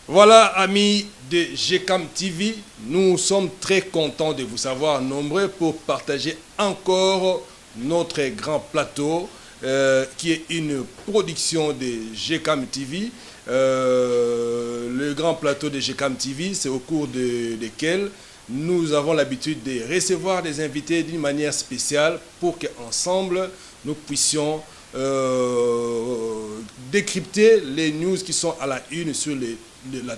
Voilà, amis de GCAM TV, nous sommes très contents de vous savoir nombreux pour partager encore notre grand plateau qui est une production de GCAM TV. Le grand plateau de GCAM TV, c'est au cours desquels nous avons l'habitude de recevoir des invités d'une manière spéciale pour qu'ensemble nous puissions décrypter les news qui sont à la une sur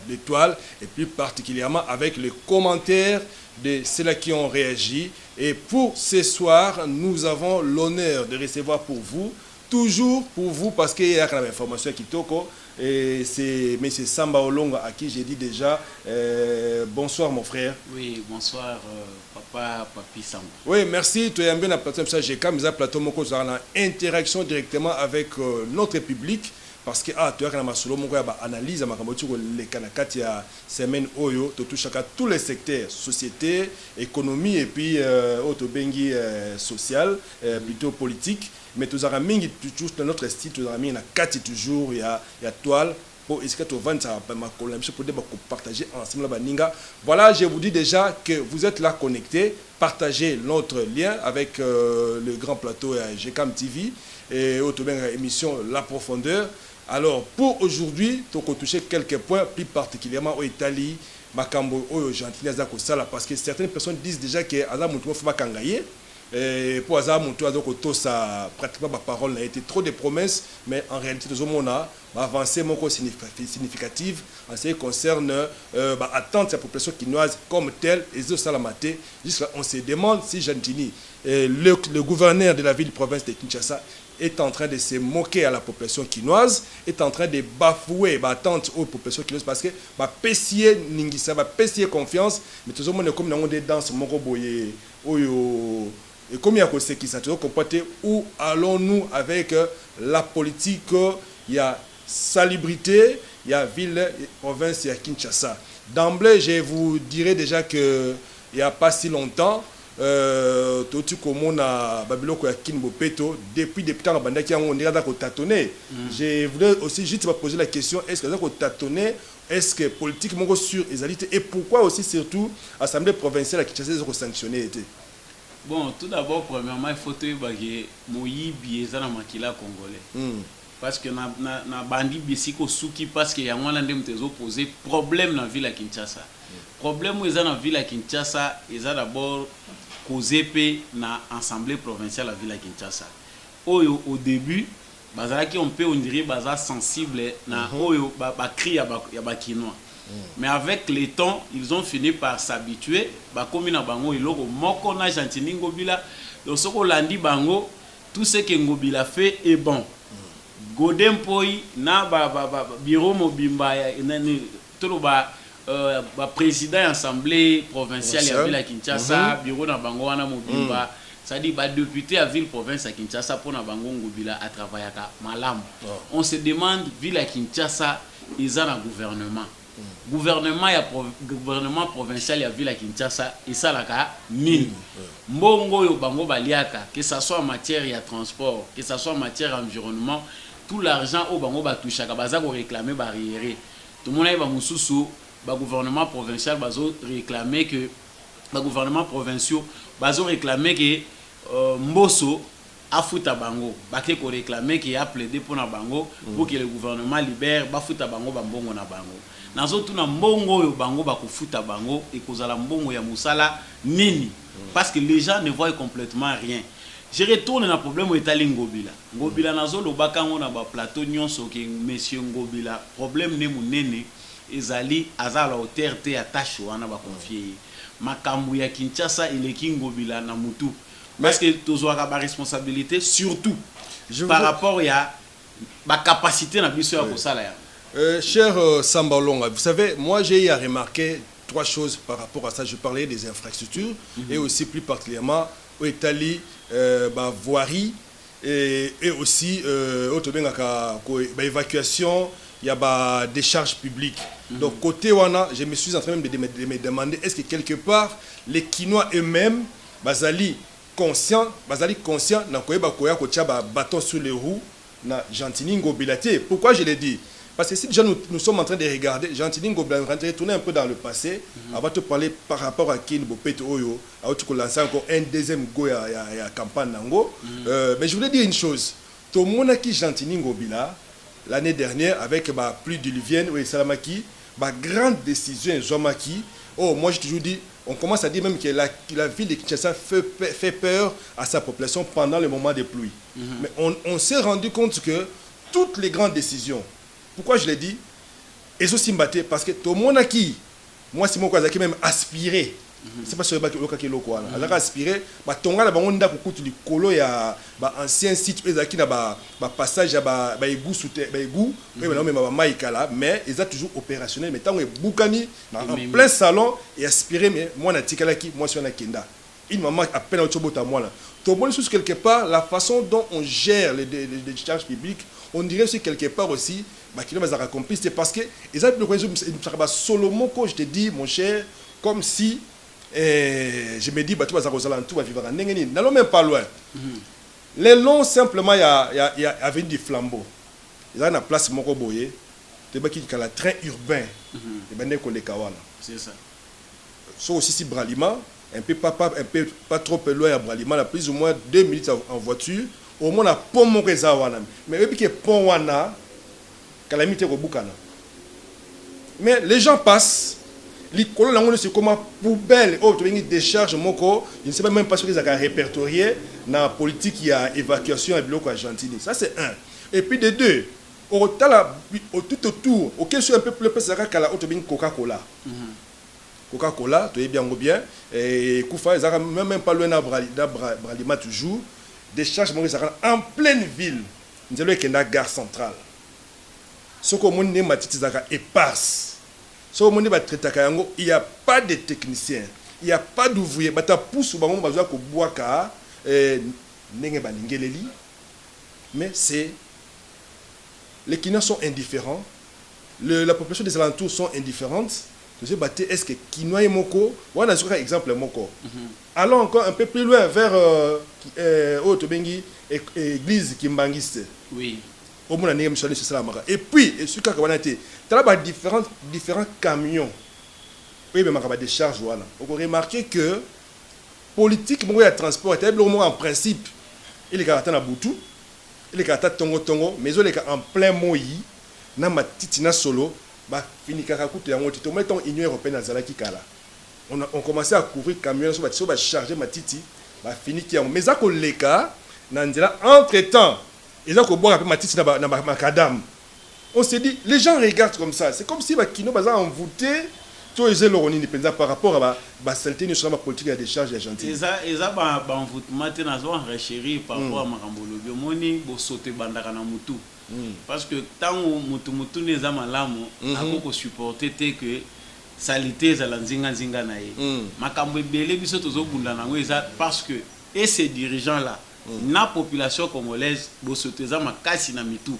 l'étoile et plus particulièrement avec les commentaires de ceux-là qui ont réagi. Et pour ce soir, nous avons l'honneur de recevoir pour vous, toujours pour vous, parce qu'il y a quand même information qui toko. Et c'est M. Samba Olonga à qui j'ai dit déjà bonsoir mon frère. Oui, bonsoir papa, papi Samba. Oui, merci. Tu es bien à plateau ça j'ai comme ça plateau moko en interaction directement avec notre public parce que tu as quand même solo moko ya analyse makambo tu les kanakati ya semaine oyo to touche à tous les secteurs société, économie et puis autobengi social plutôt politique. Mais tu as mis toujours dans notre style, tu as mis na kati toujours il y a toile pour essayer de vendre ça pour partager ensemble la ninga. Voilà, je vous dis déjà que vous êtes là connectés, partagez notre lien avec le grand plateau GCAM TV et autre émission La Profondeur. Alors pour aujourd'hui, tu as touché quelques points plus particulièrement au Italie, makambo au gentillesse sala parce que certaines personnes disent déjà que Azam Moutouma faut pas kangaye. Et pour Azam Moutouma ça pratiquement ma parole n'a été trop de promesses, mais en réalité nous avons avancé mon significative en ce qui concerne attendre la population quinoise comme telle et Salamaté. Jusqu'à on se demande si Gentini, le gouverneur de la ville-province de Kinshasa, est en train de se moquer à la population quinoise, est en train de bafouer l'attente aux populations quinoises parce que pessier ningisa, pessier confiance, mais tout le monde est comme dans des danses moko boye oyo et comme il y a ce qui s'est comporté où allons-nous avec la politique, il y a salubrité, il y a ville, province, il y a Kinshasa. D'emblée, je vous dirais déjà que il n'y a pas si longtemps, tout comme on a Babylone depuis temps bandaki on dirait d'accord tâtonner. Je voulais aussi juste poser la question, est-ce que d'accord tâtonner, est-ce que politiquement sur les alités et pourquoi aussi surtout assemblée provinciale à Kinshasa ont sanctionné. Bon, tout d'abord, premièrement, il faut que Moïbi est dans le makila congolais. Parce que na bandi bisiko souki parce que y a un landem te posé problème dans la ville à Kinshasa. Problème où ils dans la ville à Kinshasa, ils ont d'abord causé na assemblée provinciale à la ville à Kinshasa. Au début, bazalaki on peut on dirait baza sensible na oyo ba cri ya ba kinois. Mais avec le temps, ils ont fini par s'habituer. Comme na bango iloko moko na Gentini Ngobila, donc ce qu'on l'a dit bango, tout ce que Ngobila fait est bon. Godem poi na bureau mobimba tout président assemblée provinciale ya ville à Kinshasa, bureau na bango wana mobimba, ça dit député à ville province à Kinshasa pour na bango Ngobila à travailler à malam. On se demande ville à Kinshasa, ils ont un gouvernement. Gouvernement provincial ya ville à Kinshasa et ça la mine mbongo yo bango baliaka que ça soit en matière ya transport, que ça soit en matière environnement, tout l'argent au bango ba touchaka baza ko réclamer barrière tout le monde ba mususu ba gouvernement provincial bazo réclamer que ba gouvernement provinciaux bazo réclamer que mboso afuta bango baké ko réclamer que a plaidé pour na bango pour que le gouvernement libère ba futa bango ba mbongo na bango nazo tuna mbongo yo bango ba kufuta bango et kozala mbongo ya musala nini parce que les gens ne voient complètement rien. Je retourne na problème au Italie Ngobila nazo lobaka ngona ba plateau nyonso ke monsieur Ngobila problème ne munene ezali azala hauteur te attache wana ba confier makambu ya Kinshasa ileki Ngobila na mutu parce que tozwaka ba responsabilité surtout par rapport à la capacité na biso ya kosala ya. Cher Samba Olonga, vous savez, moi j'ai remarqué trois choses par rapport à ça. Je parlais des infrastructures et aussi plus particulièrement au Italie, voirie et aussi évacuation, il y a des charges publiques. Donc côté Wana, je me suis en train de me demander est-ce que quelque part les Quinois eux-mêmes, bazali conscient, na koyeba koya ko tia bâton sur les roues na Gentini Ngobila. Pourquoi je l'ai dit? Parce que si déjà nous sommes en train de regarder, Gentini Ngobila est en train de retourner un peu dans le passé, avant de parler par rapport à Kin Bopet Oyo, avant de lancer encore un deuxième go à campagne Nango. Mais je voulais dire une chose. Tout le monde a qui Gentini Ngobila, l'année dernière, avec plus diluvienne, oui, Salamaki, grande décision, Zomaki. Oh, moi j'ai toujours dit, on commence à dire même que la ville de Kinshasa fait peur à sa population pendant le moment des pluies. Mais on s'est rendu compte que toutes les grandes décisions, pourquoi je l'ai dit, ils ont simbaté parce que tout le monde a qui, moi c'est moi qui même aspiré. C'est pas sur le bac qui est local. Alors aspiré, tonga la bangonda kukutu du colo ya ancien site ezaki na passage ba égout sous égout, mais même ba maïkala, mais ils sont toujours opérationnels. Mais tant que boukani en plein salon et aspiré, mais moi na tikala qui, moi sur na kenda. Une maman à peine au chobota moi là. Tout le monde sous quelque part la façon dont on gère les charges publiques, on dirait aussi quelque part aussi qui nous a accompli, c'est parce que ils ont le Solomon que je te dis mon cher, comme si je me dis, tu vas vivre en Nengeni. N'allons même pas loin. Les longs, simplement, il y a avenue du Flambeau. Il y a une place Moko Boye. Il y a le train urbain. C'est ça. Sauf aussi si Bralima, un peu pas trop loin à Bralima, là, plus ou moins 2 minutes en voiture. Au moins, la pont Moreza Wana. Mais depuis que pont Wana, calamité au Boukana. Mais les gens passent. Les colons c'est comme poubelle, décharge moko, je ne sais même pas ce qu'ils ont répertorié dans la politique il y a évacuation à bloc Argentine. Ça c'est un. Et puis de deux, tout autour, auquel soit un peu plus ça Coca-Cola. Coca-Cola, tu es bien ou bien et Koufa ils ont même pas loin d'Bralima toujours, décharge en pleine ville. Nous allons qu'il y a une gare centrale. Ce que mon nez matiti zaka éparse. Il n'y a pas de technicien, il n'y a pas d'ouvrier. Mais c'est... Les Kenya sont indifférents, la population des alentours sont indifférentes. Est-ce que Kinoa et Moko, on a un exemple Moko. Allons encore un peu plus loin vers Otobengi, église Kimbangiste. Oui. Et puis, tu as différents camions. Oui, mais des charges. On a remarqué que politique, il y a transport, en principe, il y a Boutou, il y a Tongo, mais il y a en plein Moï, il y a solo, fini l'Union européenne on commençait à couvrir camions, on va charger ma titi, fini mais ça, entre-temps, ils ont boire un peu matiti dans macadam. On s'est dit, les gens regardent comme ça. C'est comme si Kino Baza envoûté, tout les éloroni par rapport à la saleté sur la politique de décharge argentine. Et ça, envoûtement, tu as renchéri par rapport à Marambolo. Biomoni, bo sauter bandaka na mutu. Parce que tant que mutu n'est pas malamu, on peut supporter que salité za lanzinga nzinga na ye. Makambo ebele biso tozo bunda nango eza parce que et ces dirigeants là la population congolaise bosoteza makasi na mitu.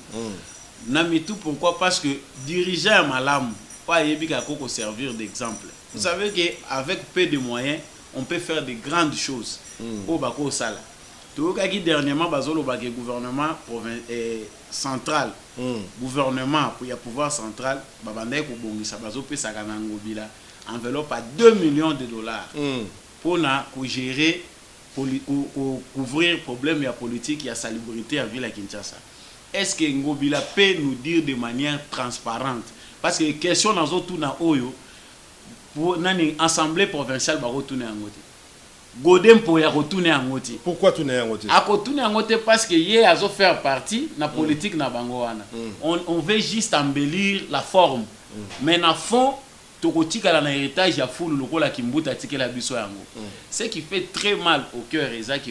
Na mitu pourquoi? Parce que dirigeant malamu pas yebika ko servir d'exemple. Vous savez que avec peu de moyens, on peut faire de grandes choses. Au bako sala. Tout cas qui dernièrement bazolo ba gouvernement central. Gouvernement pour y pouvoir central babandai ko bongisa bazo pesa kana ngobila enveloppe à 2 millions de dollars pour gérer pour couvrir problème ya politique ya salubrité à ville à Kinshasa. Est-ce que Ngobila peut nous dire de manière transparente? Parce que question dans tout na oyo pour nani assemblée provinciale ba retourner en Ngoti. Godem pour ya retourner en Ngoti. Pourquoi tourner en Ngoti? A retourner en Ngoti parce que yé azo faire partie na politique na bango wana. On veut juste embellir la forme. Mais na fond tokotika na héritage ya fulu lokola kimbuta tikela biso yango. Ce qui fait très mal au cœur est que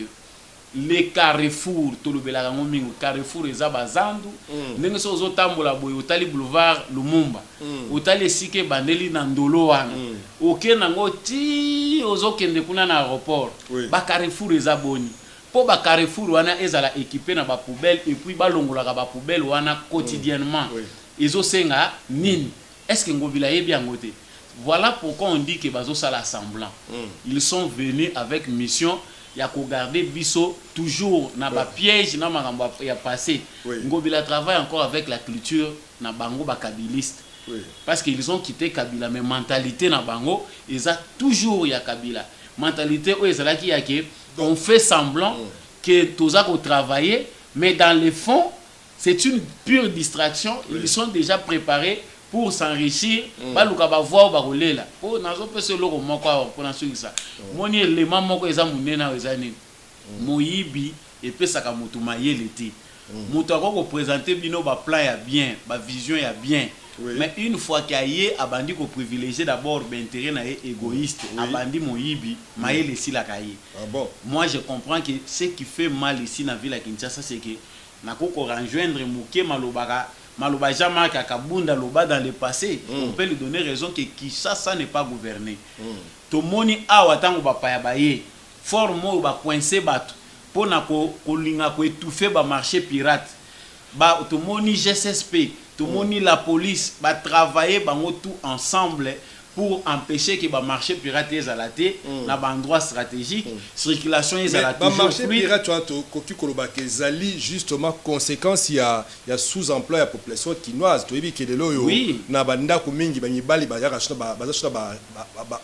les carrefours tolobela rango mingo carrefour eza bazandu ndenge so ozotambola boye otali boulevard Lumumba otali sike bandeli na ndolo wana oke nango ti ozokende kuna na aéroport ba carrefour eza boni po ba carrefour wana ezala équipé na ba poubelle et puis balongola ka ba poubelle wana quotidiennement ezosenga nini? Est-ce que Ngobila yebi yango te? Voilà pourquoi on dit que bazo sala semblant. Ils sont venus avec mission ya ko garder biso toujours na ba piège na makambo ya passé. Ngobila travaille encore avec la culture na bango ba kabiliste. Parce qu'ils ont quitté Kabila, mais mentalité na bango ils a toujours ya Kabila. Mentalité où ils qui a que on fait semblant que tous a travailler, mais dans le fond c'est une pure distraction. Ils sont déjà préparés pour s'enrichir. Baluka ba voir ba rolela. Oh nazo pese loko moko pour na ça. Moni élément moko eza munena eza ni. Moyibi et pesa ka mutu mayele te. Mutu akoko présenter bino ba plan ya bien, ba vision ya bien. Mais une fois qu'il y a abandi ko privilégier d'abord l'intérêt na égoïste, abandi moyibi mayele si la kaye. Moi je comprends que ce qui fait mal ici dans la ville à Kinshasa c'est que nakoko rejoindre Muke Maloba Jean-Marc Akabunda Loba dans le passé, on peut lui donner raison que Kinshasa n'est pas gouverné. Tomoni awa tango ba paya baye, formo ba coincer batu pour na ko linga ko étouffer ba marché pirate. Ba tomoni GSSP, tomoni la police ba travailler bango tout ensemble pour empêcher que le marché pirate soit zalaté na ba endroit stratégique, circulation est zalaté. Le marché pirate tu as zali justement conséquence il y a sous-emploi de la population chinoise. Tu vois que de l'eau na banda ko mingi ba nyibali ba yakashna ba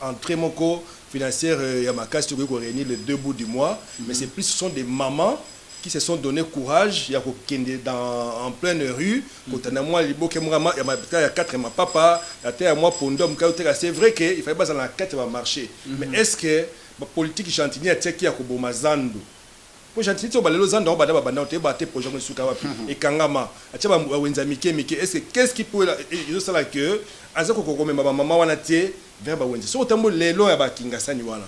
entrée moko financière ya makasi tu ko réunir les 2 bouts du mois, mais c'est plus ce sont des mamans qui se sont donné courage, il y a en pleine rue, quand on a moi il y a 4 ma papa, il y a moi pondom, c'est vrai qu'il fallait pas dans la 4 va marcher. Mais est-ce que la politique chantini a teki ya koboma zandu? Pour chantini to balelo zandu on bada banda on te batte projet de suka wapi et kangama. Acha ba wenza mike est-ce que qu'est-ce qui peut ils ça là que azako ko komema ba mama wana tie vers ba wenza. So tambo lelo ya ba kingasani wana.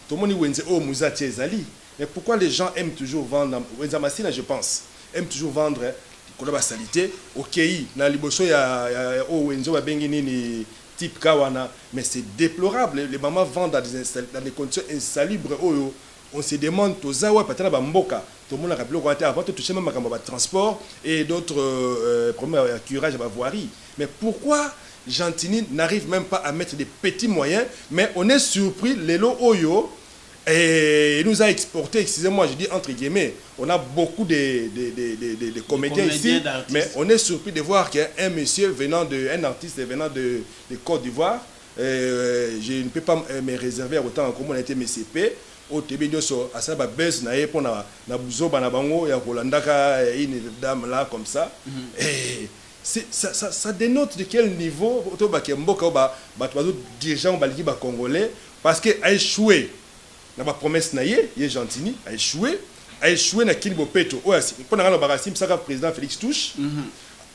To moni wenza o muzati ezali. Mais pourquoi les gens aiment toujours vendre, je pense, aiment toujours vendre la salité, ok, na liboso ya Wenzo Bengini type Kawana, mais c'est déplorable. Les mamans vendent dans des conditions insalubres. On se demande, Tozawa, peut-être Bamboka, tout le monde a rappelé avant de toucher même à transport et d'autres problèmes à curage à voirie. Mais pourquoi Gentini n'arrive même pas à mettre des petits moyens, mais on est surpris, les lots Oyo. Et il nous a exporté, excusez-moi, je dis entre guillemets, on a beaucoup de comédiens ici, mais on est surpris de voir qu'un monsieur un artiste venant de Côte d'Ivoire, je ne peux pas me réserver autant comme on était MCP, au Tébé so à ça baisse na pour na buzo bana bango ya Rolandaka une dame là comme ça. Et ça dénote de quel niveau auto ba kemboka ba dirigeants baliki ba congolais parce que a échoué. Na ba promesse na ye Gentini a échoué na Kini Bopeto oasi pona ngalo barasim saka président Félix Touche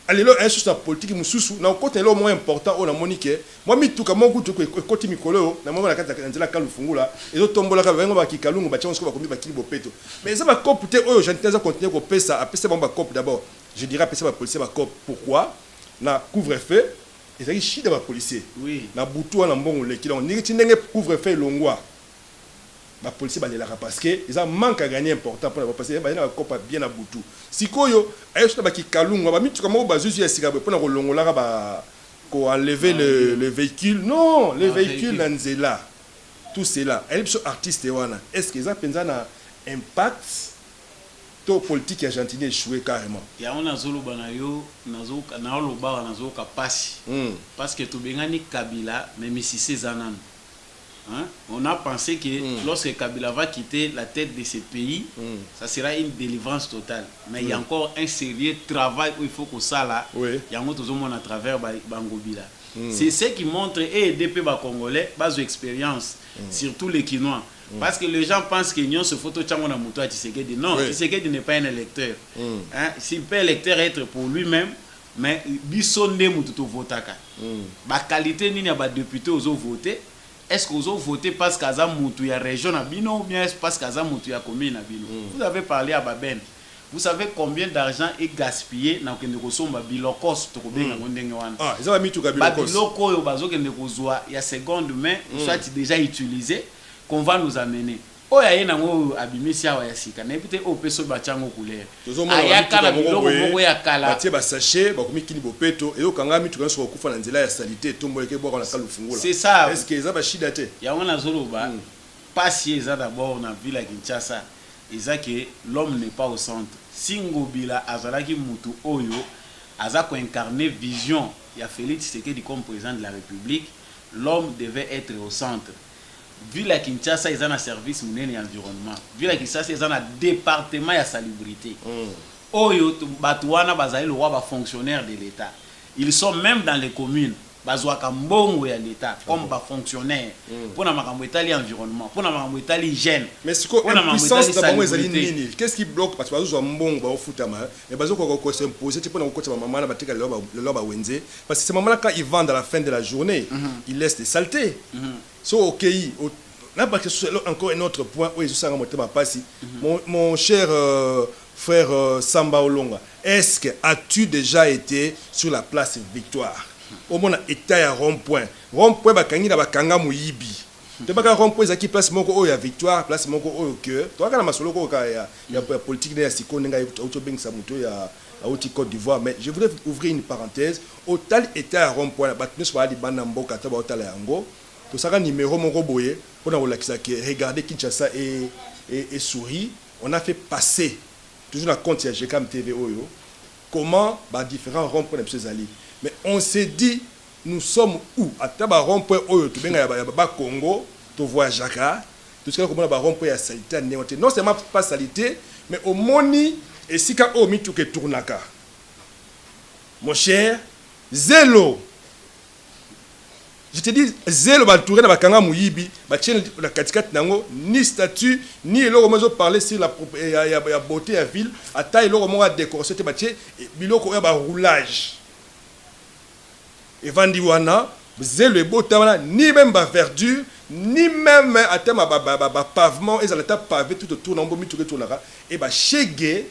alelo un sur la politique mususu na côté lo moins important on a monique moi mituka mongu to côté mikolo na mama na kata nzela kalu fungula ezo tombola ka bengo ba kikalungu ba chansko ba kombi ba Kini Bopeto mais ça ba cop te oyo Gentini za continuer ko pesa a pesa ba cop d'abord je dirais pesa ba policier ba cop pourquoi na couvre-feu ezali chida ba policier na butu na mbongo leki donc ni ndenge couvre-feu longwa. La police parce que ils ont manque à gagner important pour la parce que ils ont bien à Boutou. Si koyo ayo na baki kalungu ba mitu kama bazuzu ya sika pour na kolongola ba ko enlever le véhicule non le véhicule nanzela tout cela elle sont artistes wana est-ce qu'ils ont pensé na impact to politique argentine échoué carrément ya on azolo banayo nazo na loba nazo ka pasi parce que to bengani Kabila même si c'est zanan. Hein? On a pensé que lorsque Kabila va quitter la tête de ce pays, ça sera une délivrance totale. Mais il y a encore un sérieux travail où il faut que ça là, il y a encore tout le monde à travers Bangobila. C'est ce qui montre et DP Congolais, base d'expérience, surtout les Quinois. Parce que les gens pensent que nous se photo tchango na muto à Tshisekedi. Non, Tshisekedi n'est pas un électeur. Hein? S'il peut électeur être pour lui-même, mais bisonde mututo votaka. Ba qualité ni ba député aux voter. Est-ce que vous avez voté parce qu'Aza Moutou y a région à Bino ou bien est-ce parce qu'Aza Moutou y a commune à Bino? Vous avez parlé à Baben. Vous savez combien d'argent est gaspillé dans le Kosomba Bilokos to bien ah, ils ont mis tout Bilokos. Biloko yo bazo kende kozwa ya seconde main soit déjà utilisé qu'on va nous amener. Oya yena ngo abimisi awa ya sika na epite o peso bachango couleur. Ayaka na biloko moko ya kala. Batie ba sachet ba komi Kini Bopeto et okanga mi tukanso kokufa na nzela ya salité tombo eke boko na kalu fungula. C'est ça. Est-ce que ça ba shida te? Ya wana zoloba passier ça d'abord dans la ville à Kinshasa, et ça que l'homme n'est pas au centre. Si Ngobila azalaki mutu oyo azako incarner vision il y a Félix Tshisekedi comme président de la République, l'homme devait être au centre. Ville à Kinshasa ils ont un service monnaie et environnement. Ville à Kinshasa ils ont un département de salubrité. Oyo batouana bazali le roi ba fonctionnaire de l'État. Ils sont même dans les communes. Bazouaka mbongo ya l'État comme ba fonctionnaire. Pour na makambo etali environnement, pour na makambo etali hygiène. Mais c'est quoi la puissance de bango ezali nini? Qu'est-ce qui bloque parce que bazouza mbongo ba ofutama mais bazouka ko s'imposer pour na kokota maman na batika le loba wenze parce que ces mamans là quand ils vendent à la fin de la journée, ils laissent des saletés. So OK, là parce que encore un autre point où ils sont en motema passi. Mon cher frère Samba Olonga, est-ce que as-tu déjà été sur la place Victoire? Au moins état ya rond-point bakangi na bakanga muyibi te baka rond-point zaki place moko oyo ya Victoire place moko oyo que toi kana masolo ko ya politique ya sikoné nga auto bengisa muto ya auti Côte d'Ivoire. Mais je voudrais ouvrir une parenthèse au tal état ya rond-point batne so ali bana mboka ta ba otala yango to saka numéro moko boye pona olakisa que regardez Kinshasa et souris on a fait passer toujours la compte ya GKM TV oyo comment ba différents ronds-points de ces alliés. Mais on s'est dit, nous sommes où? À Taba rond-point Oyo, tu venga à Congo, tu vois Jaka, tout ce qu'on a rond-point à salité, non seulement pas salité, mais au moni et si ka o mitu ke tournaka. Mon cher, zélo. Je te dis, zélo va tourner dans Bakanga Mouyibi, va tirer la katikat nango, ni statut, ni l'eau mazo parler sur la beauté de la ville, à taille l'eau a décoration, te bâtir, et biloko ya ba roulage. Et Vandiwana, zélo et botawana, ni même ba verdure, ni même à thème pavement, et à l'état pavé tout autour d'un bon mitu que tournera, et ba chege,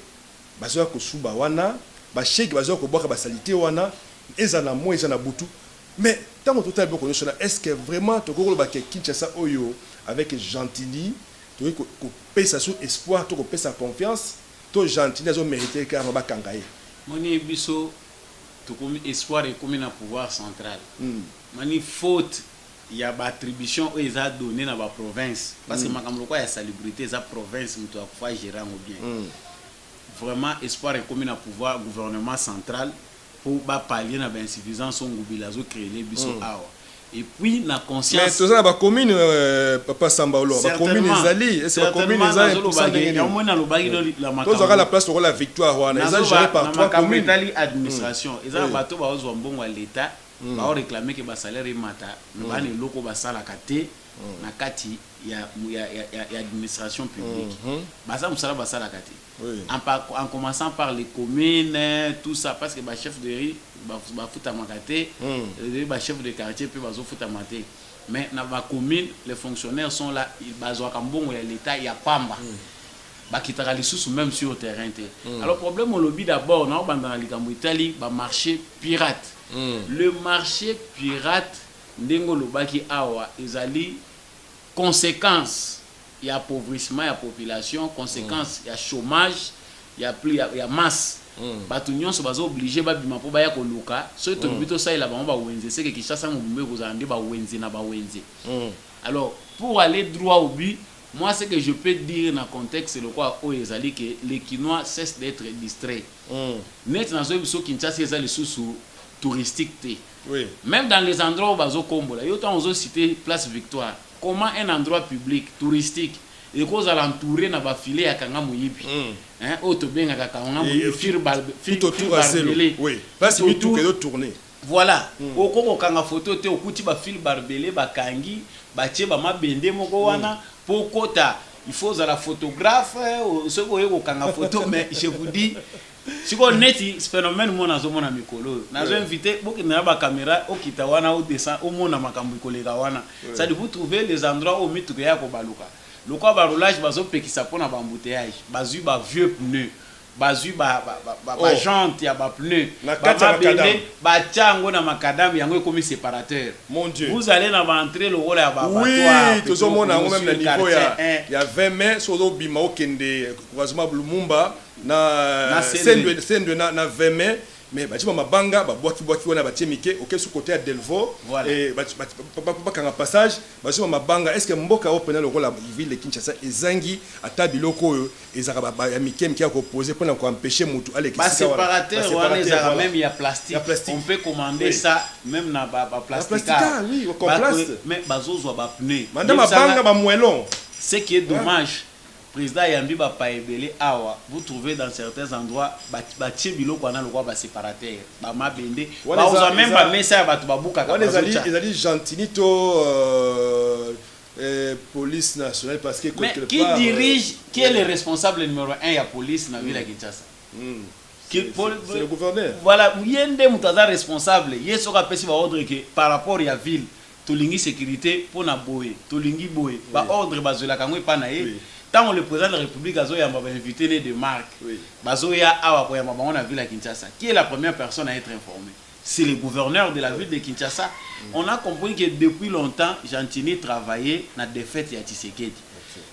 bazoa ko suba wana, ba chege bazoa ko boka ba salité wana, et à la mo, et à la boutou. Mais tant que tout est est-ce que vraiment tu as Kinshasa Oyo avec Gentilly, tu as ça sur espoir, tu as sa confiance, tu as Gentilly, tu as mérité car on va kangaye. Moni biso, tu as espoir et comme un pouvoir central. Mani faute, il y a une attribution où ils ont donné dans la province. Parce que il y a salubrité, la province, tu as fait gérer bien. Vraiment, espoir et comme un pouvoir gouvernement central. Pour pallier na insuffisance on gobilazo créer les biso awa et puis na conscience mais tout ça ba commune papa Samba Olo ba commune ezali est-ce que commune ezali pour ça il y a au moins na lobaki la makambo tous la place pour la victoire wana ils ont géré par trois communes administration ils ont bato ba ozwa mbongo à l'état ba réclamer que ba salaire mata ba ne loko ba sala kate na kati ya administration publique ba sala kate. Oui. En commençant par les communes, tout ça, parce que le chef de riz, le chef de quartier peut faire maté. Mais dans la commune, les fonctionnaires sont là, ils ont l'État, il y a Pamba. Qui sont même sur le terrain. Alors, le problème au lobby d'abord, dans l'Italie, le marché pirate. Le marché pirate, ils ont des conséquences. Il y a appauvrissement, il y a population, conséquence, il y a chômage, il y a masse. Batunion sont obligés de pour baya koluka. Ce que tu ça il a ba wenze, c'est que Kinshasa mobimbe vous andi ba wenze na ba wenze. Alors pour aller droit au but, moi ce que je peux dire dans le contexte c'est le quoi au ezali que les Kinois cessent d'être distraits. Net dans ce Kinshasa ezali sous touristique. Oui. Même dans les endroits où bazo kombola, yo tant on cité place Victoire. Comment un endroit public, touristique, et cause à l'entourer n'a pas filé à Kangam Yipi. Hein, auto bien à Kangam Yipi, tout autour à Zélo. Oui, parce que tout est tourné. Voilà. Au Congo, quand la photo était au Kouti, ba fil barbelé, ba kangi, ba tché, ba ma bende, moko wana, pour kota. Il faut la photographe, ce qu'on est au Kanga photo, mais je vous dis, si on est ce phénomène, moi, dans mon ami Kolo, nous avons invité beaucoup de caméras au Kitawana, au dessin, au monde, à Makambuko, ça de vous trouver les endroits où mythe ya ko baluka. Le quoi barolage, bazo pekisa pour na bambouteillage, bazu ba vieux pneus, bazu ba jante ya ba pneus, ba tchango na makadam yango comme séparateur. Mon Dieu. Vous allez dans entrer le rôle ya ba oui, tout le monde a même le niveau il y a 20 mètres sur le bima au kende croisement Lumumba na 20 mètres mais batima mabanga babwaki wana batie mike OK sous côté à Delvaux et pas quand passage batima mabanga est-ce que mboka opena lokola ville de Kinshasa ezangi ata biloko oyo ezaka ya mike ya opposer pour empêcher mutu aller qui séparateur wana ezaka même il y a plastique on peut commander ça même na plastique oui au place mais bazozwa ba pneu mandama mabanga ba moellon ce qui est dommage président Yambi ba paebele awa vous trouvez dans certains endroits ba tibilo kwana lokwa ba séparateur ba mabende ba oza même ba mesa ba to babuka ka ezali gentilito police nationale parce que mais qui dirige qui est le responsable numéro 1 ya police na ville ya Kinshasa c'est le gouverneur voilà yende mutaza responsable yeso ka pesi ba ordre que par rapport ya ville tolingi sécurité pour na boye tolingi boye ba ordre bazola kangwe pa na ye tant le président de la République a invité les de marque bazoya awa ko yamba bango na ville ya Kinshasa qui est la première personne à être informée c'est le gouverneur de la ville de Kinshasa on a compris que depuis longtemps Jantini travaillait na défaite ya Tshisekedi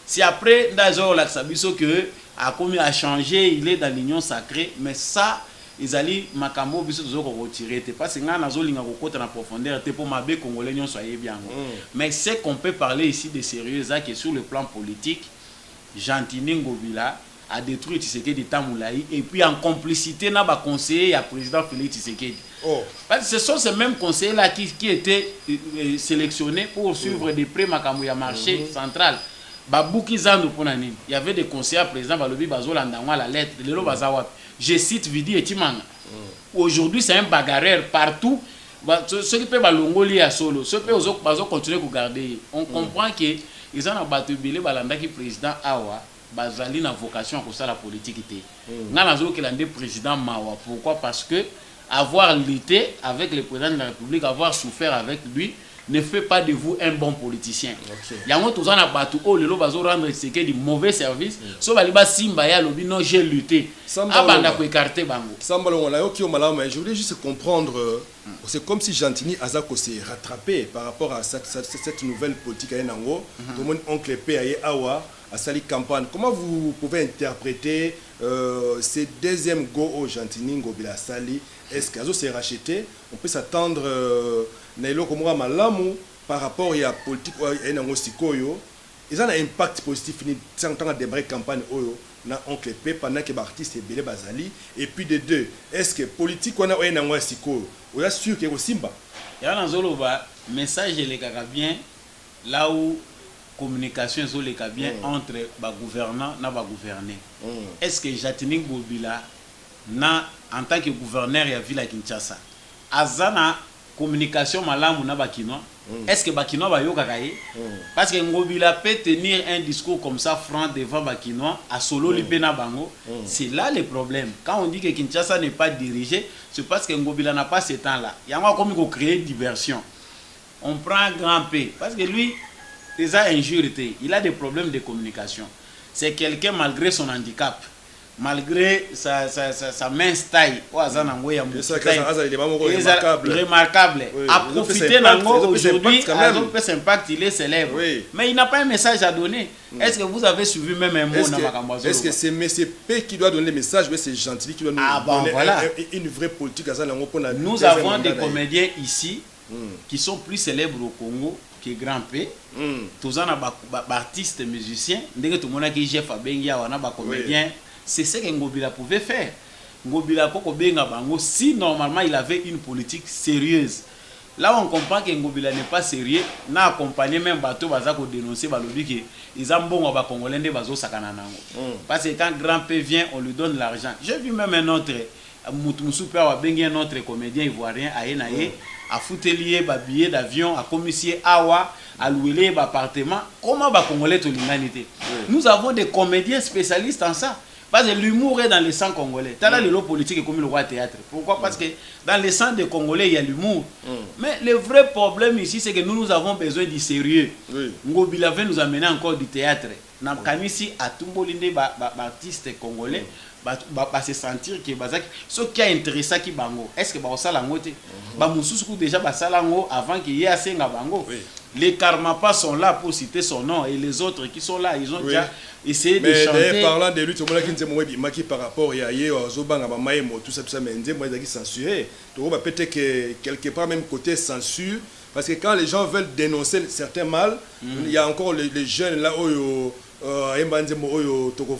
si après ndazo la sabiso que a changé il est dans l'union sacrée mais ça ils allaient makambo biso zo ko retirer parce que nga nazo linga ko kota na profondeur te pour mabe congolais nyon soyez bien mais c'est qu'on peut parler ici de sérieux ça qui sur le plan politique Jantini Ngobila a détruit Tshisekedi Tamoulaï et puis en complicité n'a pas conseiller à président Félix Tshisekedi. Parce que ce sont ces mêmes conseillers là qui étaient sélectionnés pour suivre des prêts makamouya marché central. Babouki Zando Ponani, il y avait des conseillers président Balobi Bazola Ndangwa la lettre de Lelo Bazawat. Je cite Vidi et Timanga. Aujourd'hui c'est un bagarreur partout. Ceux qui peuvent balongoli à solo, ceux qui peuvent continuer à garder. On comprend que ils ont battu Bilé Balanda qui président Awa, bazali na vocation pour ça la politique était. Nanazo que l'un des présidents Mawa. Pourquoi? Parce que avoir lutté avec le président de la République, avoir souffert avec lui, ne fait pas de vous un bon politicien. Il y a un autre qui a battu oh le bazo rendre du mauvais service. So baliba simba ya lobi non j'ai lutté. Abanda ko écarter bango. Sambalo on a yo ki o malama mais je voulais juste comprendre c'est comme si Jantini Azako s'est rattrapé par rapport à cette nouvelle politique à Nango. Tout le monde oncle P Awa à Sali campagne. Comment vous pouvez interpréter ces deuxième go au Jantini Ngobila Sali? Est-ce qu'Azo s'est racheté? On peut s'attendre Nailo Komura Malamu par rapport à la politique à Nango Sikoyo. Ils ont un impact positif ni tant que démarrer campagne oyo na oncle P pendant que l'artiste est belé bazali et puis de deux est-ce que politique on a Nango Sikoyo on est sûr que Simba il y a un zoloba message les cas bien là où communication sur les cas bien entre ba gouvernant na ba gouverner est-ce que Jantini Ngobila na en tant que gouverneur ya ville à Kinshasa azana communication malamu na bakino est-ce que bakino ba yoka kaye parce que Ngobila peut tenir un discours comme ça franc devant bakino à solo lipena bango c'est là le problème quand on dit que Kinshasa n'est pas dirigé c'est parce que Ngobila n'a pas ce temps là il y a comme il créer diversion on prend grand P parce que lui déjà injurité il a des problèmes de communication c'est quelqu'un malgré son handicap malgré sa mince taille remarquable a profité aujourd'hui impact il est célèbre mais il n'a pas un message à donner est-ce que vous avez suivi même un mot est-ce que c'est MCP qui doit donner le message ou c'est Jantini qui doit nous donner une vraie politique nous avons des comédiens ici qui sont plus célèbres au Congo que Grand P tous en artistes musiciens ndenge tout le monde qui Jeff Abengia wana ba comédien. C'est ce que Ngobila pouvait faire. Ngobila Koko Benga Bango, si normalement il avait une politique sérieuse. Là on comprend que Ngobila n'est pas sérieux, n'a accompagné même Bato Bazako dénoncer Balobi que ils ont bon à Congolais de Bazo Sakananango. Parce que quand Grand P vient, on lui donne l'argent. J'ai vu même un autre Moutounsouper a bengi un autre comédien ivoirien à Enaye, à Foutelier, à billet d'avion, à commissaire Awa, à louer appartement. Comment va Congolais tout l'humanité? Nous avons des comédiens spécialistes en ça. Parce que l'humour est dans le sang congolais. T'as là le lot politique est comme le roi théâtre. Pourquoi? Parce que dans le sang des Congolais, il y a l'humour. Mais le vrai problème ici, c'est que nous avons besoin du sérieux. Ngobila veut nous amener encore du théâtre. Namkanisi a Tumbolinde, artiste congolais, se sentir que ce qui a intéressé qui bango. Est-ce que ça l'a ngoté? Moussoukou déjà ça l'a avant qu'il y ait assez bango. Les Karmapa sont là pour citer son nom et les autres qui sont là, ils ont déjà essayé de chanter. chanter. Mais parlant de lui, tout le monde qui par rapport à Zobanga, tout ça, mais moi, ils ont censuré. Peut-être que quelque part, même côté censure, parce que quand les gens veulent dénoncer certains mal, il y a encore les jeunes là où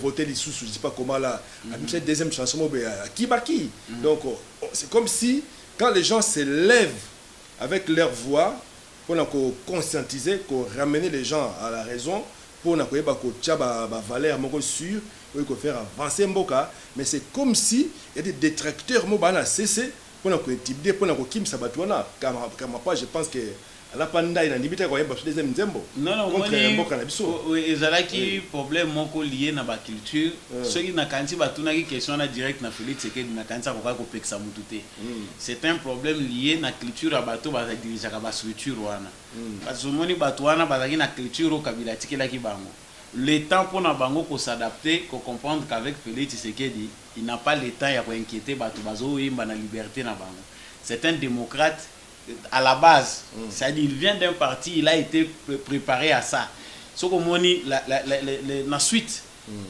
voter les sous, je ne sais pas comment là. Cette deuxième chanson, qui. Donc, c'est comme si, quand les gens se lèvent avec leur voix, pour conscientiser, pour ramener les gens à la raison, pour valeur sûre, pour faire avancer Mboka, mais c'est comme si il y a des détracteurs qui cessé pour intimider, pour Kim Sabatouana. Je pense que la panda il a limité quand même deuxième zembo. Non, oui, ils ont qui problème lié à la culture. Ceux qui n'ont pas de question direct na Félix Tshisekedi na kanisa ko peksa mutute. C'est un problème lié à la culture à bateau ba dirija ka ba structure wana. Parce que moni bateau wana ba na culture au kabila tikela ki bango. Le temps pour na bango ko s'adapter, ko comprendre qu'avec Félix Tshisekedi, il n'a pas le temps ya ko inquiéter bateau bazo yimba na liberté na bango. C'est un démocrate à la base, c'est-à-dire il vient d'un parti, il a été préparé à ça. Ce qu'on moni la suite,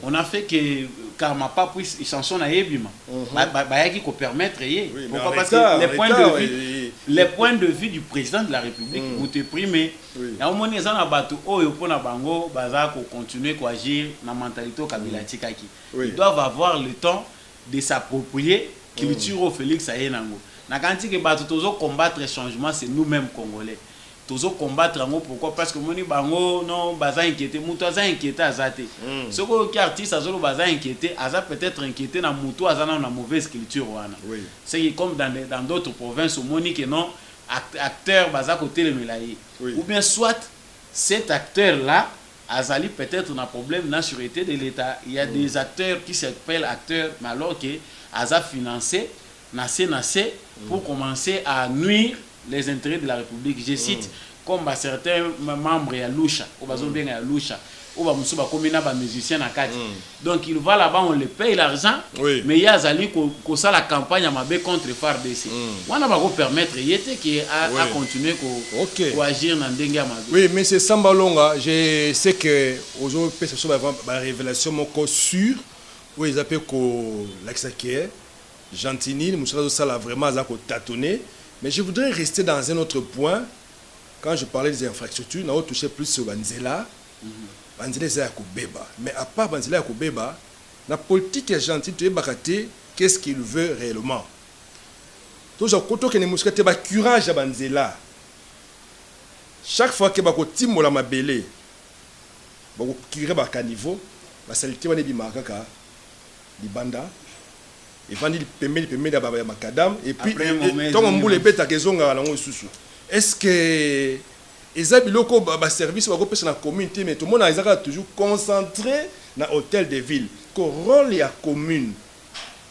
on a fait que Karmapa puisse chanson na yebima. Bah qui peut permettre pourquoi parce que les points de vue du président de la République ont été primés. Ya moni za na bato oyo pona bango baza ko continuer ko agir na mentalité kabila tikaki. Ils doivent avoir le temps de s'approprier culture au Félix Ayenango. Na kanti que bato tozo combattre le changement, c'est nous-mêmes congolais. Tozo combattre ango pourquoi parce que moni bango non baza inquiété, muto aza inquiété azate. Soko ki artiste azolo baza inquiété, aza peut-être inquiété na muto aza na mauvaise culture wana. C'est comme dans d'autres provinces moni que non acteur baza côté le melayi. Ou bien soit cet acteur là azali peut-être un problème de sûreté de l'État. Il y a des acteurs qui s'appellent acteurs mais alors que aza financé nassé pour commencer à nuire les intérêts de la République. Je cite comme certains membres à Loucha, ou bien à Loucha, ou comme musiciens à Kati. Donc il va là-bas, on les paye l'argent, mais il y a Zali qui a la campagne à Mabé contre FARDC. On n'a pas permettre à continuer à agir dans le Mabé. Oui, mais c'est Sambalonga. Je sais que aujourd'hui, c'est une révélation sûre, où ils appellent l'accès. Gentini, ça l'a vraiment tâtonné. Mais je voudrais rester dans un autre point. Quand je parlais des infrastructures, on a touché plus sur Banzela. Banzela, c'est Akubeba. Mais à part Banzela Akubeba, la politique est gentille, qu'est-ce qu'il veut réellement? Toujours, quand on a un courage à Banzela, chaque fois que on a un mabélé, on a un caniveau, la saleté, on a des banda. Et vandi permet d'avoir macadam et puis tant on boule bêta kezonga la ngo susu. Est-ce que les abiloko ba service va repasser dans la communauté mais tout le monde a toujours concentré dans l'hôtel de ville. Que rôle ya commune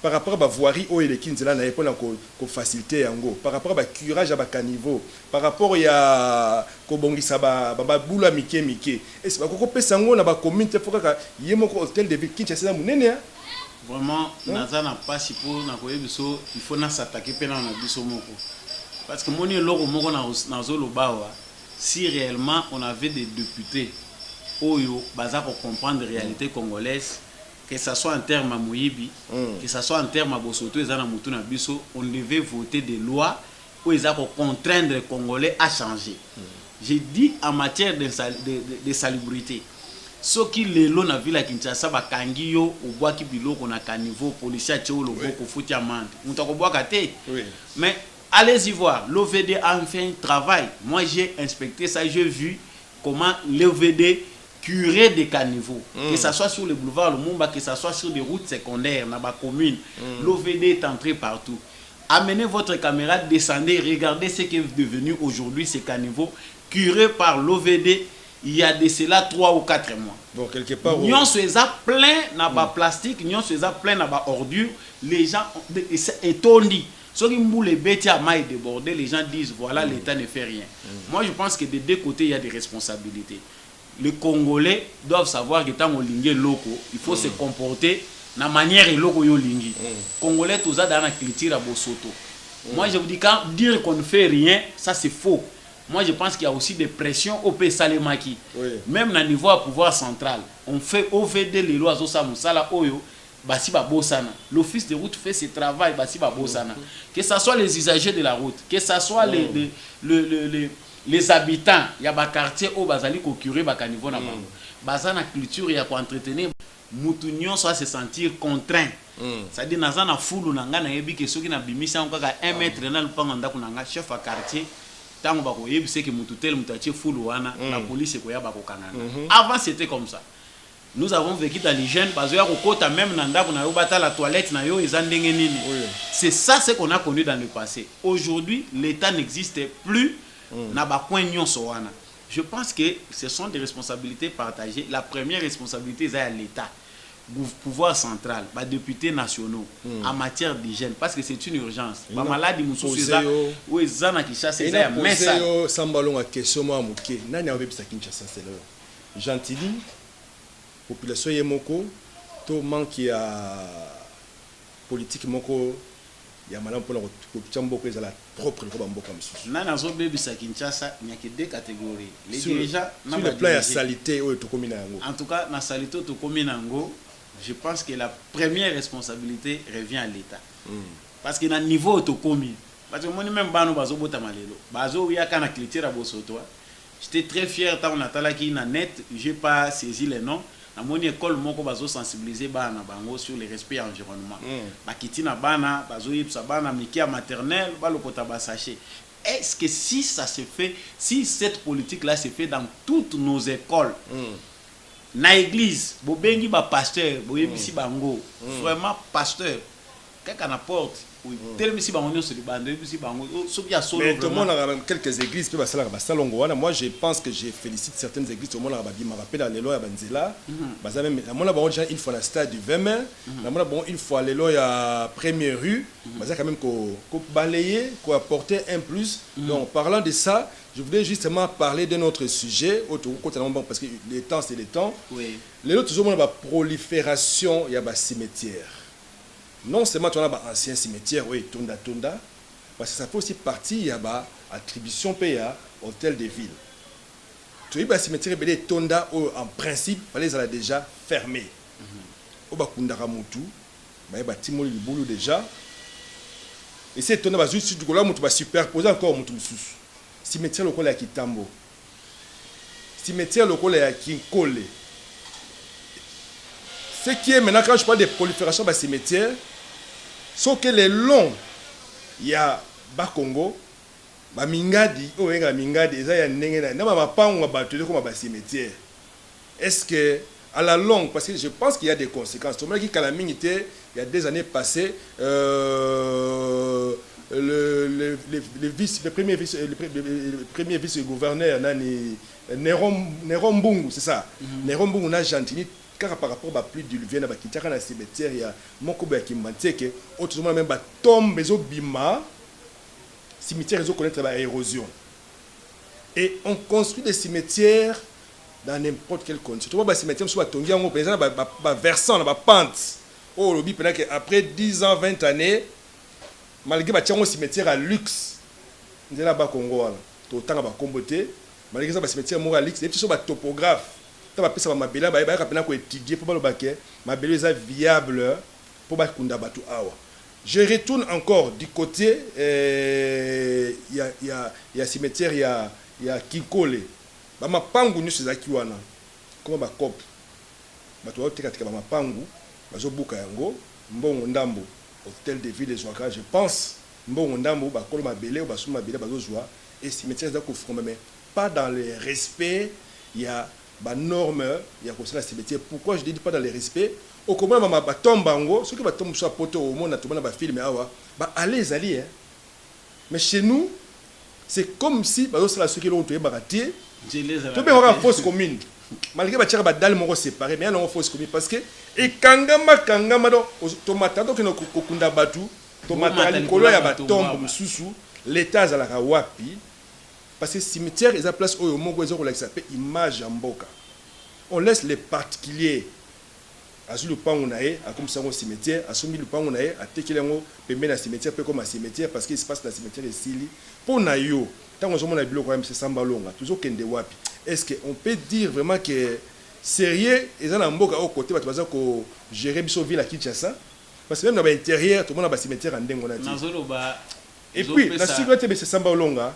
par rapport à voirie ou les kinzela na epona ko faciliter yango par rapport à curage à caniveau par rapport ya ko bongisa ba bula mike est-ce que ko pesa ngo na ba communauté faut ka yemo ko hôtel de ville kinchasa munene. Vraiment, naza na pas si pour na koyebiso, il faut na s'attaquer pena na biso moko. Parce que moni loko moko na zolo bawa, si réellement on avait des députés oyo baza pour comprendre la réalité congolaise, que ça soit en termes à Moyibi, que ça soit en termes à Bosoto et na mutu na biso, on devait voter des lois où ils ont contraindre les Congolais à changer. J'ai dit en matière de salubrité. Ce qui les lots na ville à Kinshasa bakangi yo obwaki biloko na caniveau policier tcho loboko futi amande mutako bwaka te. Mais allez-y voir, l'OVD a fait un travail. Moi j'ai inspecté ça, j'ai vu comment l'OVD curait des caniveaux, que ça soit sur le boulevard Lumumba, que ça soit sur des routes secondaires dans ma commune. L'OVD est entré partout. Amenez votre caméra, descendez, regardez ce qui est devenu aujourd'hui ces caniveaux curés par l'OVD. Il y a de cela 3 ou 4 mois. Donc quelque part nous sommes plein de plastique, nous sommes plein de ordures, les gens étonnés. Ceux qui moulent les bêtes à maille débordées, les gens disent voilà l'État ne fait rien. Moi je pense que des deux côtés il y a des responsabilités. Les Congolais doivent savoir que tant qu'on lingue loco, il faut se comporter de la manière loco yo lingi. Congolais tous dans la culture à Bosoto. Moi je vous dis quand dire qu'on ne fait rien, ça c'est faux. moi je pense qu'il y a aussi des pressions au pays Salemaki. Oui. Même au niveau à pouvoir central, on fait OVD les lois au Samusala Oyo, Basi Babosana. L'office de route fait ce travail, Basi Babosana. Que ce soit les usagers de la route, que ce soit les habitants, il y a des quartiers où Bazali Kokure Bakanivo na bango. Bazana culture, il y a quoi entretenir. Moutounion soit se sentir contraint. C'est-à-dire naza na foulu nanga na yebi ke soki na bimisa onka 1 mètre na lupanga ndako nanga chef à quartier tango bako yebi c'est que mututel mutachi foulu wana la police ko ya bako kanana. Avant c'était comme ça. Nous avons vécu dans l'hygiène parce que kokota même na ndako na yo bata la toilette na yo ezandenge nini. C'est ça ce qu'on a connu dans le passé. Aujourd'hui, l'état n'existe plus na ba coin nyonso wana. Je pense que ce sont des responsabilités partagées. La première responsabilité c'est à l'état. Pouvoir central, les députés nationaux en matière d'hygiène parce que c'est une urgence. La maladie où ils ont qui chasse ça mais ça sambalon a question moi muké nani a ça Kinshasa c'est là Gentilly population yemoko to manque ya politique moko ya malam pour ko tchamboko ezala propre ko bamboka msusu nani azo bebi ça Kinshasa il y a que deux catégories les dirigeants sur le plan ya salité oyo to komina yango en tout cas na salité to komina yango. Je pense que la première responsabilité revient à l'État. Parce que dans le niveau autocomi, parce que moi même bano bazo bota malelo, bazo ya kana culture abosoto. J'étais très fier tant on atala ki na net, j'ai pas saisi les noms. Na moni école moko bazo sensibiliser bana bango sur le respect environnement. Ba kitina bana bazo yipsa bana mikia maternelle, ba lokota ba sachet. Est-ce que si ça se fait, si cette politique là se fait dans toutes nos écoles, na église bobengi ba pasteur boyebisi bango vraiment pasteur quelqu'un apporte tellement si bango sur le bande si bango soki ya solo mais tout le monde a quelques églises peut basala ba salongo wana moi je pense que je félicite certaines églises tout le monde a ba bima rappel dans les lois ya banzela baza même la mona bango déjà une fois na stade du 20 mai la mona bango une fois les lois ya première rue baza quand même ko balayer ko apporter un plus. Donc parlant de ça, je voulais justement parler d'un autre sujet, parce que les temps, c'est les temps. Oui. Les autres, toujours, la prolifération, il y a des cimetières. Non seulement tu as des anciens cimetières, oui, Tonda, parce que ça fait aussi partie, il y a des attributions payées à hôtel de ville. Tu as des cimetières, Tonda, en principe, il fallait déjà fermés. Au Bakundara Moutou, il y a des Timoli Boulou déjà. Et c'est Tonda, juste du coup là, tu vas superposer encore Moutou sous. Cimetière local à Kitambo, cimetière local à Kinkole. Ce qui est maintenant, quand je parle de prolifération de cimetières, c'est que les longs, il y a Bakongo, Mingadi, Mingadi, il y a des cimetières. Est-ce que, à la longue, parce que je pense qu'il y a des conséquences, tout le monde qui il y a des années passées, le premier vice-gouverneur Néron Mbungu, c'est ça. Néron Mbungu n'a Gentilly car par rapport à plus d'Ulvien qui tient dans cimetière il y a Mokoba qui m'intèque autrement même tombe bezo bima cimetière ils connaître la érosion et on construit des cimetières dans n'importe quelle condition. Tu vois cimetière sur tongi en par exemple versant la pente oh le bi après 10 ans 20 années malgré un cimetière à luxe, nous sommes là Congo, tout le temps à comboter, malgré ça, cimetière à luxe, et puis sur le topographe, tu as ça ma belle, étudier pour le ma belle est viable pour Bakunda Batu Awa. Je retourne encore du côté, il y a cimetière, il y a Kikole, ma pangu nous c'est Akiwana, comme ma cop, ma toi tu as ma pangu, ma zobuka yango, mbongo ndambo. Hôtel de ville de Zouaka, je pense, bon, on a un belé ou basuma belé bazozoa et cimetière d'Akofrome, mais pas dans le respect. Il y a des normes, il y a concernant la cimetière. Pourquoi je dis pas dans le respect? Au comment ma tombe bango, ceux qui va tomber sur la poteau au monde, tout le monde va filmer allez allez. Mais chez nous, c'est comme si ceux qui l'ont tué baraté. Tu peux avoir une fausse commune. Malgré que tu as des gens séparés, mais il y a une fausse commune parce que et kangama do tomata donc no kokunda batu tomata likolo ya batombo mususu l'état za la wapi parce que cimetière ils a place au mongo ezoko la s'appelle image ya mboka. On laisse les particuliers azu le pango nae a comme ça au cimetière asumi le pango nae a tekelengo pembe na cimetière pe comme un cimetière parce qu'il se passe dans cimetière de Sili pour na yo tant qu'on a biloko même c'est Samba Olonga toujours kende wapi. Est-ce que on peut dire vraiment que sérieux ils ont un mboka au côté bato baza ko gérer biso ville à Kinshasa parce que même dans l'intérieur tout le monde a ba cimetière en dengo na ti. Et puis la sécurité c'est Samba Olonga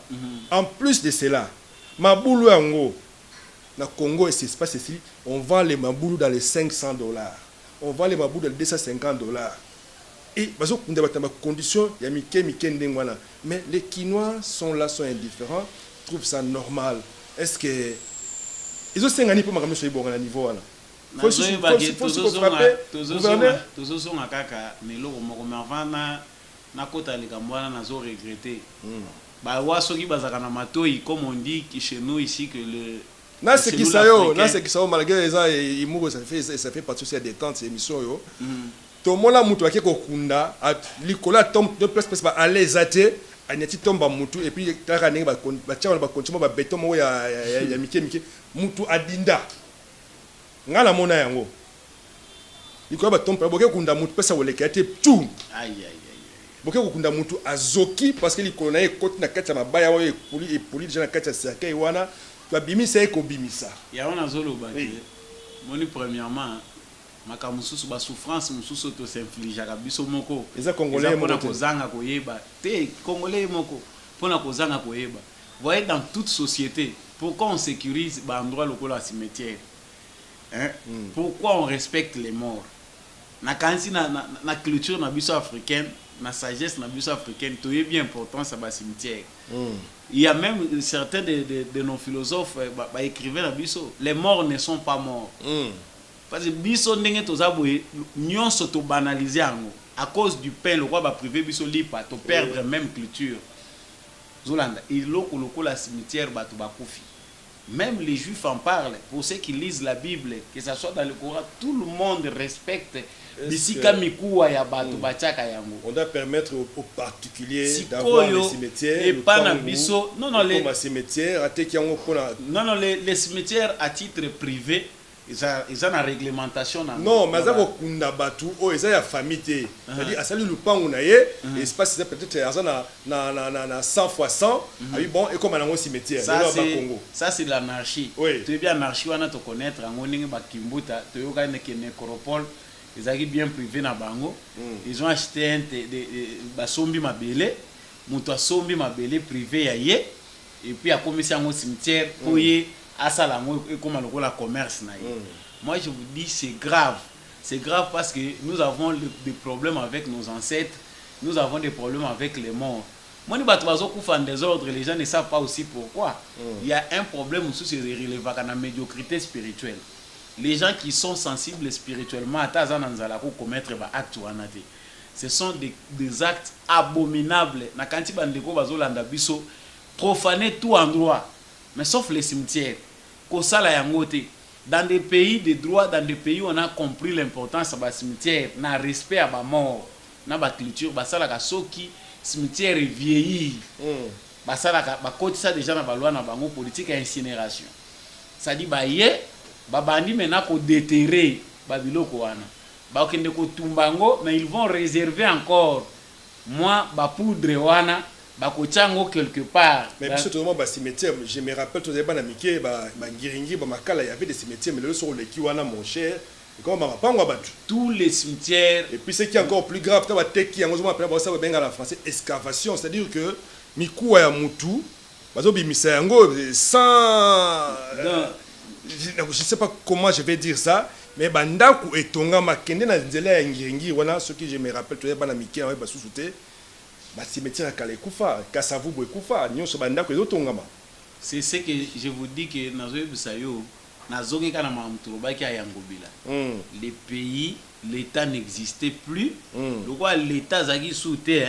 en plus de cela mabulu yango na Congo et c'est pas ceci on vend les mabulu dans les $500, on vend les mabulu dans les $250. Et parce que nous avons des conditions, il y a Mickey, mais les Quinois sont là, sont indifférents, trouvent ça normal. Est-ce que ils ont 5 années pour me sur le niveau là? Faut se frapper. Tous sont à caca, mais l'eau na kota les Gambois n'a pas regretté. Bah ouais, ceux qui basent à Kanamato, comme on dit chez nous ici que le na c'est qui ça yo, malgré les gens ils mourent, ça fait partie de ces détentes, ces émissions yo. Tomona mutu ake kokunda likola tombe de place ba alezate anyati tomba mutu et puis taka ninga ba tia ba continue ba béton mo ya mike mutu adinda ngala mona yango likola ba tombe boke kunda mutu pesa woleka ate tu aïe boke kokunda mutu azoki parce que likola na ekoti na kati ya mabaya oyo epoli déjà na kati ya cercueil wana to bimisa ekobimisa ya wana zolo ba moni premièrement makamususu ba souffrance mususu to s'inflige biso moko eza congolais moko kozanga koyeba te congolais moko pona kozanga koyeba voyez dans toute société pourquoi on sécurise ba endroit lokola cimetière hein pourquoi on respecte les morts na kansi na culture na biso africaine na sagesse na biso africaine to bien important ça ba cimetière il y a même certains de nos philosophes ba écrivaient na biso les morts ne sont pas morts parce que biso ndenge toza boye nyonso to banaliser yango à cause du pain le roi va priver biso lipa to perdre même culture zolanda iloko lokola cimetière bato bakufi même les juifs en parlent pour ceux qui lisent la Bible que ça soit dans le Coran tout le monde respecte bisika mikuwa ya bato bachaka yango on doit permettre aux particuliers d'avoir les cimetières et pas na biso non les cimetières ateki yango pona non les cimetières à titre privé ils ont une réglementation non mais ça kokunda batu o eza ya famille té c'est-à-dire asali lupangu na ye espace peut-être na 100 fois 100 oui bon et comme na cimetière ça c'est l'anarchie tu es bien anarchie wana to connaître ngo ningi bakimbuta to yoka ne ke nécropole ils ont bien privé na bango ils ont acheté un basombi mabele muto asombi mabele privé ya ye et puis a commis un cimetière pour y asala ngo comme le commerce na ye. Moi je vous dis c'est grave parce que nous avons des problèmes avec nos ancêtres, nous avons des problèmes avec les morts. Moi ni bato bazo kufa en désordre, les gens ne savent pas aussi pourquoi. Il y a un problème aussi c'est relevant à la médiocrité spirituelle. Les gens qui sont sensibles spirituellement à tazana nzala ko commettre ba acte wanate. Ce sont des actes abominables. Na kanti bandeko bazo landa biso profaner tout endroit mais sauf les cimetières. Kosala yangote dans des pays de droit, dans des pays où on a compris l'importance de cimetière, na respect à ba mort, na ba culture, ba sala ka soki cimetière vieilli. Ba sala ka ba kotisa déjà na ba loi na bango politique à incinération. Ça dit ba ye ba bandi mena ko déterrer ba biloko wana. Ba okende ko tumbango mais ils vont réserver encore moi ba poudre wana bakochango quelque part mais parce que tout le monde cimetière je me rappelle tout d'abord na mike ba ngiringi ba makala il y avait des cimetières mais le sur le kiwana mon cher et comment ma pango batu tous les cimetières et puis ce qui est encore plus grave ta ba teki yango zo appelle ça benga la français excavation c'est-à-dire que mikuwa ya mutu bazo bimisa yango sans je sais pas comment je vais dire ça mais bandaku etonga makende na nzela ya ngiringi wana ce qui je me rappelle tout d'abord na mike ba sous-souté cimetière kale kufa kasavu boy kufa nyonso bandako ezotongama c'est ce que je vous dis que nazo bisayo nazoki kana mamturo baki ayangobila les pays l'état n'existait plus le quoi l'état zaki souté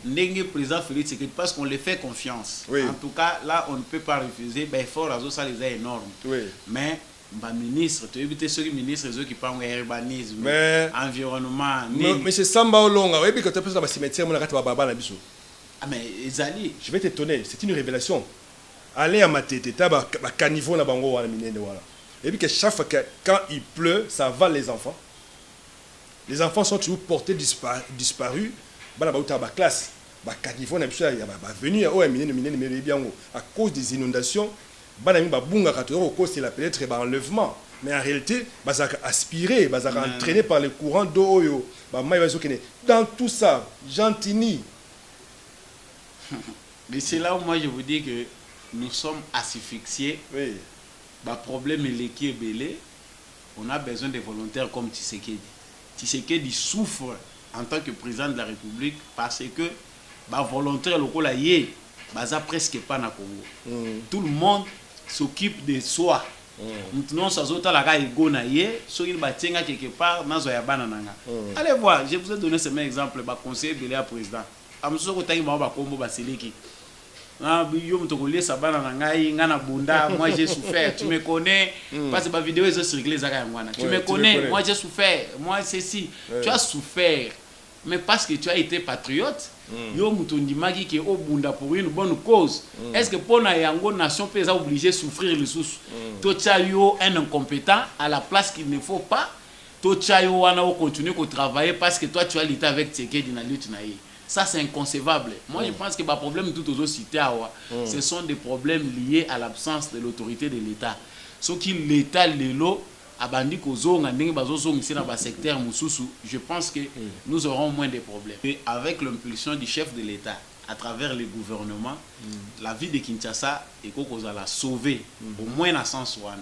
ndenge président Félix Tshisekedi parce qu'on les fait confiance en tout cas là on ne peut pas refuser ben fort azo ça les est énorme mais ba ministre tu éviter ceux qui ministres ceux qui parlent urbanisme environnement mais c'est Samba Olonga oui quand tu passes dans le cimetière mon akata baba na biso mais ezali je vais t'étonner c'est une révélation aller à Matete ta ba caniveau na bango wana minene wala et puis que chaque fois que quand il pleut ça va les enfants sont toujours portés disparus bana ba uta ba classe caniveau na biso ya venir o minene bien à cause des inondations bana mi babunga katoro cause la peut-être enlèvement mais en réalité bazaka aspiré bazaka entraîné par le courant d'eau yo mai bazokene dans tout ça Gentini. Mais c'est là où moi je vous dis que nous sommes asphyxiés. Oui. Problème est qui est belé. On a besoin de volontaires comme Tshisekedi. Tshisekedi souffre en tant que président de la République parce que volontaire local yé baza presque pas na Congo. Tout le monde s'occupe de soi. Maintenant ça zota la ga ego na yé so il batenga quelque part na zo ya bana nanga. Allez voir, je vous ai donné ce même exemple conseiller belé à président. Amso ko tangi ba kombo baseleki. Yo mtokolier sabana na ngai ngana bunda moi j'ai souffert, tu me connais parce que vidéo est circulée zaka ya ngwana. Tu me connais, moi j'ai souffert, moi c'est si tu as souffert mais parce que tu as été patriote. Yo mutondimaki ke obunda pour une bonne cause. Est-ce que pour na yango nation peut obligé souffrir le sous? Tocha yo un incompétent à la place qu'il ne faut pas. Tocha yo wana o continuer à travailler parce que toi tu as l'état avec Tshisekedi na lutte na ye. Ça c'est inconcevable. Moi je pense que les problèmes tout aux cités ce sont des problèmes liés à l'absence de l'autorité de l'État. Ce qui l'État lelo abandi kozonga ndenge bazozonga ici dans le secteur mususu, je pense que nous aurons moins de problèmes. Et avec l'impulsion du chef de l'État à travers le gouvernement, la vie de Kinshasa est la sauver au moins dans sens wana.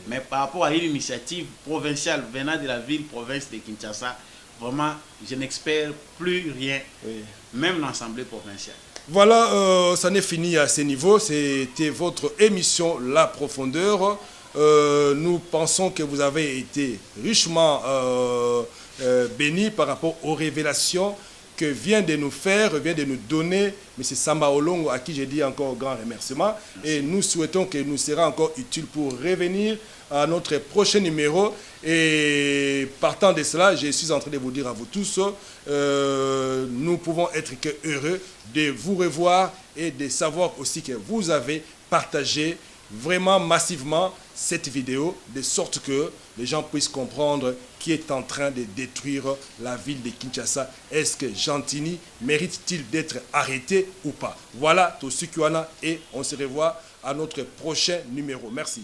Mais par rapport à une initiative provinciale venant de la ville province de Kinshasa, vraiment je n'espère plus rien, même l'Assemblée provinciale. Voilà, ça n'est fini à ce niveau. C'était votre émission La Profondeur. Nous pensons que vous avez été richement bénis par rapport aux révélations que vient de nous donner M. Samba Olongo, à qui j'ai dit encore grand remerciement. Merci. Et nous souhaitons que nous serons encore utiles pour revenir à notre prochain numéro. Et partant de cela, je suis en train de vous dire à vous tous, nous pouvons être que heureux de vous revoir et de savoir aussi que vous avez partagé vraiment massivement cette vidéo, de sorte que les gens puissent comprendre qui est en train de détruire la ville de Kinshasa. Est-ce que Gentini mérite-t-il d'être arrêté ou pas? Voilà, tout ce qu'il y en a et on se revoit à notre prochain numéro. Merci.